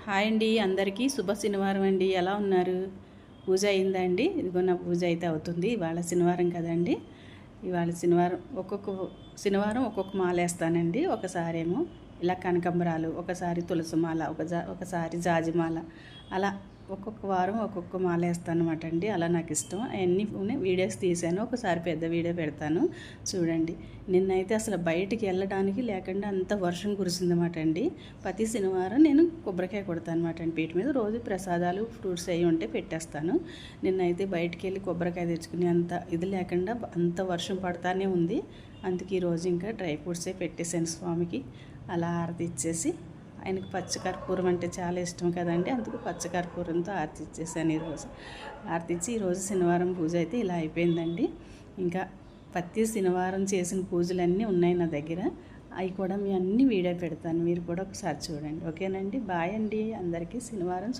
Hi అండి, అందరికీ శుభ శనివారం అండి. ఎలా ఉన్నారు? పూజ అయిందా అండి? ఇదిగో నా పూజ అయితే అవుతుంది. ఇవాళ శనివారం కదండి. ఇవాళ శనివారం ఒక్కొక్క మాల వేస్తానండి. ఒకసారి ఏమో ఇలా కనకంబరాలు, ఒకసారి తులసి మాల, ఒకసారి జాజిమాల, అలా ఒక్కొక్క వారం ఒక్కొక్క మాల వేస్తాను అనమాట అండి. అలా నాకు ఇష్టం. అవన్నీ వీడియోస్ తీసాను. ఒకసారి పెద్ద వీడియో పెడతాను చూడండి. నిన్నైతే అసలు బయటికి వెళ్ళడానికి లేకుండా అంత వర్షం కురిసిందన్నమాట అండి. ప్రతి శనివారం నేను కొబ్బరికాయ కొడతాను అనమాట అండి. పీట మీద రోజు ప్రసాదాలు ఫ్రూట్స్ అవి ఉంటే పెట్టేస్తాను. నిన్నైతే బయటికి వెళ్ళి కొబ్బరికాయ తెచ్చుకుని అంత ఇది లేకుండా అంత వర్షం పడతానే ఉంది. అందుకే ఈరోజు ఇంకా డ్రై ఫ్రూట్సే పెట్టేశాను స్వామికి. అలా హారతి ఇచ్చేసి, ఆయనకు పచ్చకర్పూరం అంటే చాలా ఇష్టం కదండి. అందుకు పచ్చకర్పూరంతో హారతి ఇచ్చేసాను ఈరోజు. హారతి ఇచ్చి ఈరోజు శనివారం పూజ అయితే ఇలా అయిపోయిందండి. ఇంకా ప్రతి శనివారం చేసిన పూజలన్నీ ఉన్నాయి నా దగ్గర. అవి కూడా మీ అన్ని వీడియో పెడతాను. మీరు కూడా ఒకసారి చూడండి. ఓకేనండి. బాయ్ అండి. అందరికీ శనివారం